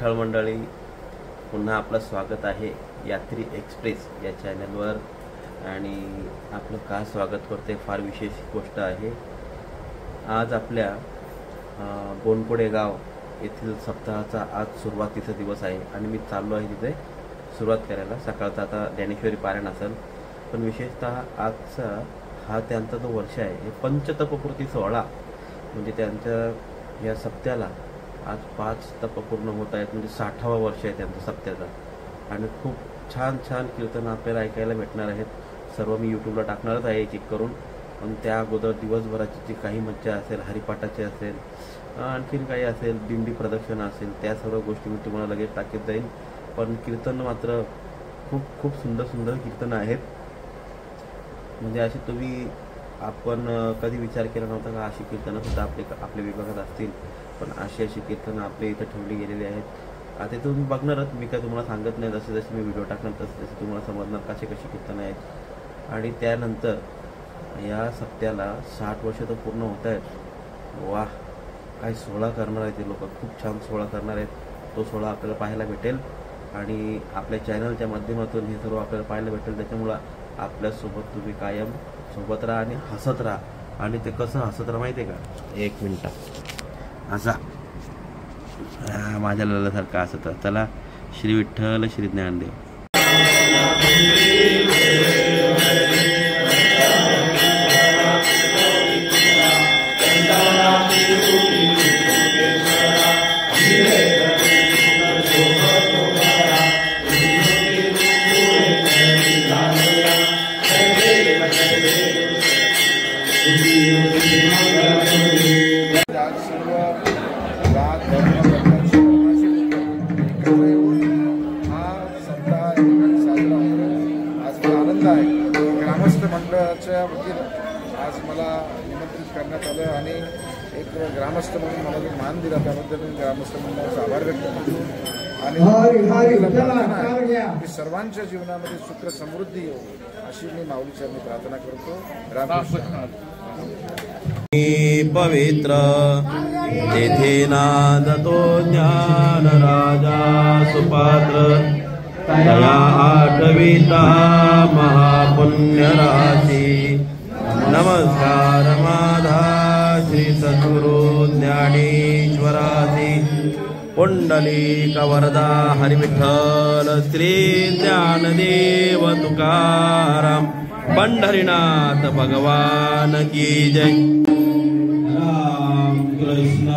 विठ्ठल मंडळी, पुन्हा आपलं स्वागत आहे यात्री एक्सप्रेस या चॅनलवर. आणि आपलं का स्वागत करते, फार विशेष गोष्ट आहे. आज आपल्या बोनकोडे गाव येथील सप्ताहाचा आज सुरुवातीचा दिवस आहे आणि मी चाललो आहे तिथे सुरुवात करायला. सकाळचा आता ज्ञानेश्वरी पारायण असेल, पण विशेषतः आजचा हा त्यांचा जो वर्ष आहे हे पंचतपपूर्ती सोहळा, म्हणजे त्यांच्या या सप्त्याला आज 5 तप पूर्ण होत आहेत, म्हणजे 60वा वर्ष आहे त्यांचं सप्त्याचा. आणि खूप छान छान कीर्तन आपल्याला ऐकायला भेटणार आहेत. सर्व मी यूट्यूबला टाकणारच आहे चेक करून. पण त्या अगोदर दिवसभराची जी काही मज्जा असेल, हरिपाठाची असेल, आणखीन काही असेल, दिंडी प्रदक्षिणा असेल, त्या सर्व गोष्टी मी तुम्हाला लगेच टाकीत जाईल. पण कीर्तन मात्र खूप खूप सुंदर सुंदर कीर्तन आहेत. म्हणजे असे तुम्ही आपण कधी विचार केला नव्हता का अशी कीर्तनं सुद्धा आपल्या विभागात असतील. पण अशी कीर्तनं आपल्या इथं ठेवली गेलेली आहेत. आता तुम्ही बघणारच, मी काय तुम्हाला सांगत नाही. जसे जसे मी व्हिडिओ टाकणार तसे तुम्हाला समजणार कशी कीर्तनं आहेत. आणि त्यानंतर या सप्त्याला 60 वर्ष तर पूर्ण होत आहेत. वा, काय सोहळा करणार आहेत ते लोक, खूप छान सोहळा करणार आहेत. तो सोहळा आपल्याला पाहायला भेटेल आणि आपल्या चॅनलच्या माध्यमातून हे सर्व आपल्याला पाहायला भेटेल. त्याच्यामुळं आपल्यासोबत तुम्ही कायम सोबत राहा आणि हसत राहा. आणि ते कसं हसत राहा माहिती आहे का, 1 मिनिट असा माझ्या ललासारखा हसत राहा. चला, श्री विठ्ठल श्री ज्ञानदेव. ग्रामस्थ मंडळाच्या वतीनं आज मला निमंत्रित करण्यात आलं आणि एक ग्रामस्थ म्हणून मला जो मान दिला त्याबद्दल मी ग्रामस्थ मंडळाचा आभार व्यक्त करतो. आणि सर्वांच्या जीवनामध्ये सुख समृद्धी येऊ अशी मी माऊलीच्या मी प्रार्थना करतो. पवित्र तेथे नादतो ज्ञान राजा सुपात्र, दया आठविता महापुण्य राशी. नमस्कार माझा श्री सद्गुरु ज्ञानेश्वरासी. पुंडलिक वरदा हरी विठ्ठल श्री ज्ञानदेव तुकाराम. पंढरीनाथ भगवान की जय. राम कृष्ण.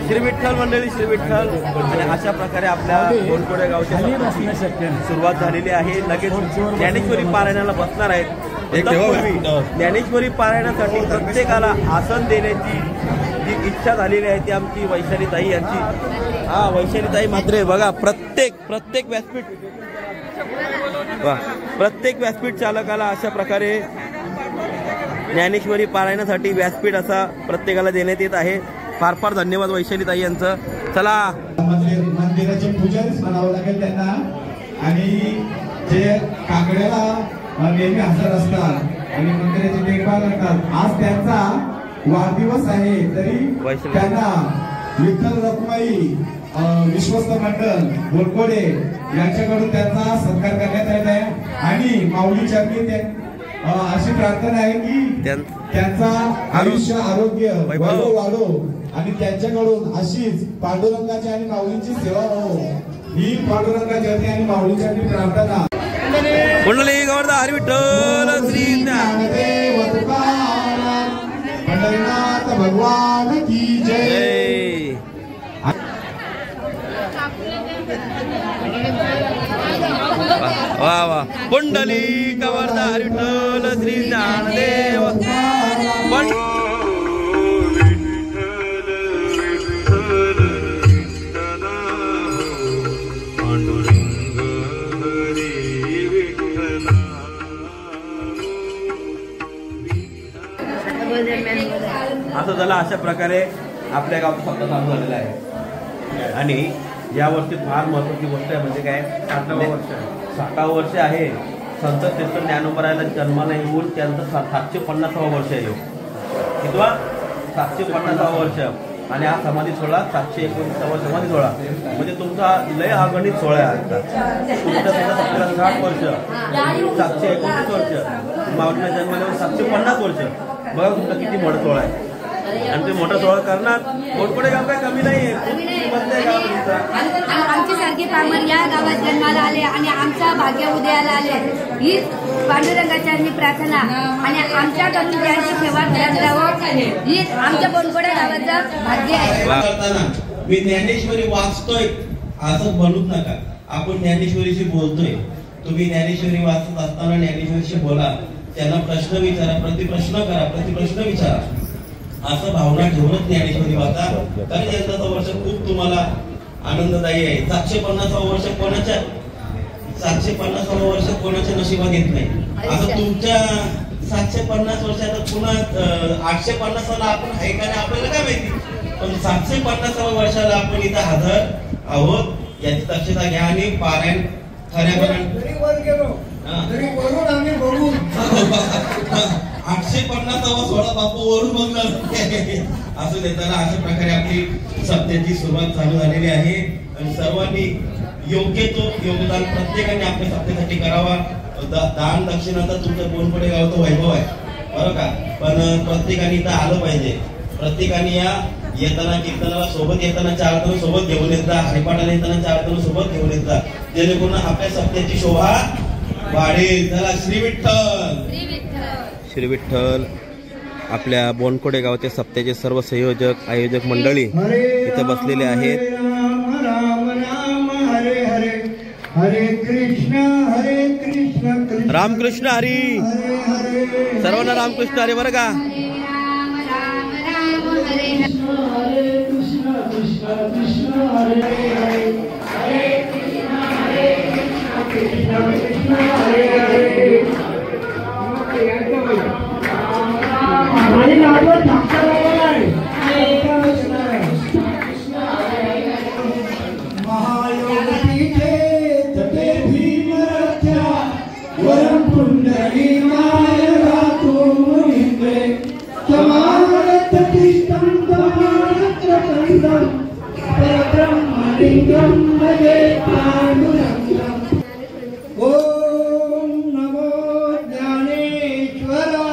श्री विठ्ठल मंडळी, श्री विठ्ठल. आणि अशा प्रकारे आपल्या बोनकोडे गावची सुरुवात झालेली आहे. लगेच ज्ञानेश्वरी पारायणाला बसणार आहेत. ज्ञानेश्वरी पारायणासाठी प्रत्येकाला आसन देण्याची जी इच्छा झालेली आहे ती आमची वैशालीताई यांची. हा, वैशालीताई मात्र बघा प्रत्येक व्यासपीठ प्रत्येक व्यासपीठ चालकाला अशा प्रकारे ज्ञानेश्वरी पारायणासाठी व्यासपीठ असा प्रत्येकाला देण्यात येत आहे. फार फार धन्यवाद वैशालीताई यांचं. चला, मंदिराचे पूजन म्हणावं लागेल त्यांना. आणि जे काकड्याला नेहमी हजर असतात आणि मंदिराची देखभाल करतात, आज त्यांचा वाढदिवस आहे तरी त्यांना विठ्ठल रखुमाई विश्वस्त मंडळ बोलकोडे यांच्याकडून त्यांचा सत्कार करण्यात येत आहे. आणि माऊली चरणी अशी प्रार्थना आहे की त्यांचा आयुष्य आरोग्य वाढो आणि त्यांच्याकडून अशीच पांडुरंगाची आणि माऊलींची सेवा हो, ही पांडुरंगाची आणि माऊलीची प्रार्थना. कुंडली गोवर्धा हरी विठ्ठल श्री ज्ञानदेव तुकाराम पंढरीनाथ भगवान की जय. वा वा. कुंडली गोवर्धा हरी विठ्ठल श्री ज्ञानदेव. असं झालं. अशा प्रकारे आपल्या गावात सप्ताह चालू झालेला आहे. आणि या वर्षी फार महत्वाची गोष्ट आहे म्हणजे काय, 60 वर्ष आहे संत श्रेष्ठ ज्ञानोबरायला जन्माला येऊन त्यांचं 750वं वर्ष आहे. कितवा? 750वं वर्ष. आणि हा समाधी सोहळा 729वा समाधी सोहळा म्हणजे तुमचा लय हा गणित सोहळा आहे. आता तुमच्या 760 वर्ष, 729 वर्ष, माऊलीला जन्माला 750 वर्ष. बघा तुमचा किती मोठा सोहळा आहे. आणि ते मोठा सोहळा करणार. बोनकोडे गाव काय कमी नाही. आमची सारखी पामर या गावात जन्माला आले आणि आमचं भाग्य उदयाला आले. ही पांडुरंगाची प्रार्थना आणि आमच्याकडून त्यांची सेवा करत राहावं ही आमच्या बोनकोडे गावाचं भाग्य आहे. मी ज्ञानेश्वरी वाचतोय असं म्हणूच नका. आपण ज्ञानेश्वरीशी बोलतोय. तुम्ही ज्ञानेश्वरी वाचत असताना ज्ञानेश्वरीशी बोला, त्यांना प्रश्न विचारा, प्रतिप्रश्न करा, प्रतिप्रश्न विचारा. असं भावना ठेवूनच ज्ञानेश्वरी वाचा. कारण यंदाचं वर्ष खूप तुम्हाला आनंददायी आहे. 750वं वर्ष कोणाच्या 750वं वर्ष कोणाच्या नशिबात येत नाही. आता तुमच्या 750 वर्षात पुन्हा 850ला आपण आहे का नाही आपल्याला काय माहिती, पण 750व्या वर्षाला आपण इथं हजर आहोत याची दक्षता घ्या. आणि पारायण खऱ्या 850वा सोहळा बापू वरून बघणार असं देताना अशा प्रकारे आपली सप्त्याची सुरुवात चालू झालेली आहे. आणि सर्वांनी योग्य तो योगदान प्रत्येकाने आपल्या सप्त्यासाठी करावा. दान दक्षिणाचा तुमचं बोनकोडे गावचं वैभव आहे बरं का, पण प्रत्येकाने इथं आलं पाहिजे. प्रत्येकाने या येताना कीर्तनाला सोबत येताना 4 जण सोबत घेऊन येत जा, हरिपाठाला येताना 4 जण सोबत घेऊन येत जा, जेणेकरून आपल्या सप्त्याची शोभा वाढेल. चला, श्री विठ्ठल. श्री विठ्ठल. आपल्या बोनकोडे गावचे सप्त्याचे सर्व संयोजक आयोजक मंडळी इथे बसलेले आहेत. हरे कृष्ण रामकृष्ण हरी. सर्वांना रामकृष्ण हरी बरं का. नमो ज्ञानेश्वराय.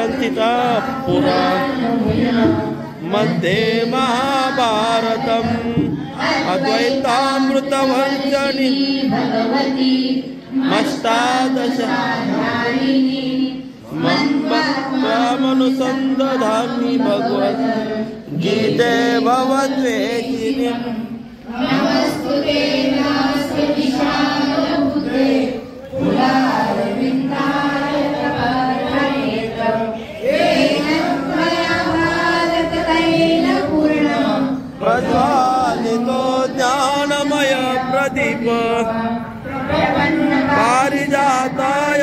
ग्रंथिता पुरा मध्ये महाभारतम् अद्वैतामृतवर्जनी मष्टादश मनुसंदधामि भगवत् गीते भवद्वेषिणी नमस्तुते नास्ति विशालबुद्धे कुलारविन्दाय तपनेत्रं येन त्वया भारततैल पूर्णं प्रज्वालितो ज्ञानमय प्रदीप पारिजाताय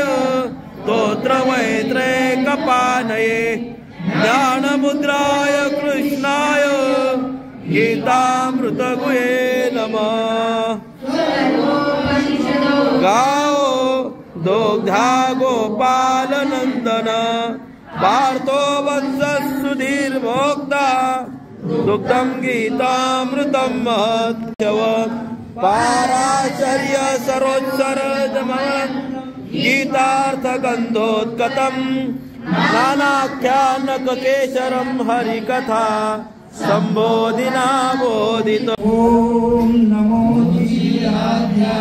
स्तोत्रमैत्रेयकपानये ज्ञानमुद्राय कृष्णाय गीतामृतगुहे नमः। गाओ दोग्धा गोपालनंदन पार्थो वत्सः सुधीर्भोक्ता दुग्धं गीतामृतं महत्यव पाराचर्य सरोत्सरजमन् गीतार्थगन्धोत्कटं नानाख्यानककेशरं हरिकथा संबोधिना बोधित। ओम नमो जीराध्या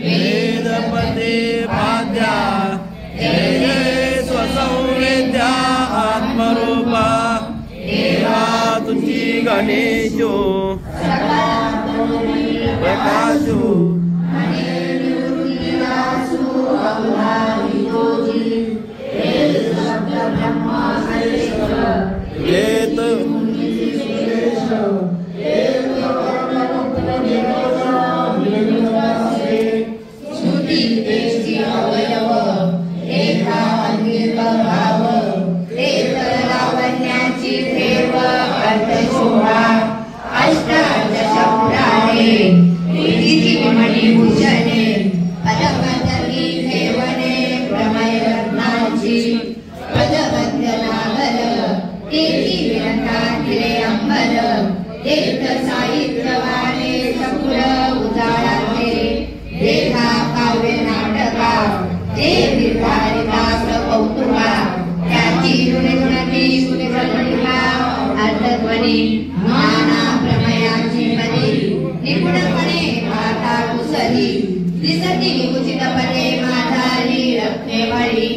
वेदपते भाद्या जय जय स्वसंवेद्या आत्मरूपा देवा तुझी गणेशो प्रकाशो वेद मणिभूषणे पदपदवी ठेवणे प्रमयरत्नाची पदवंदनागर तेथी विरंगागिरे अंबर तीर्थ साहित्यवाणे सपुर उजाळाचे देखा काव्य नाटका ते विधारिदास कौतुका त्याची गुणगुणती गुणगुणिका अर्थध्वनी नाना प्रमयाची पदी निपुणपणे गाता कुसली दिसती उचितपणे माधारी रत्नेवळी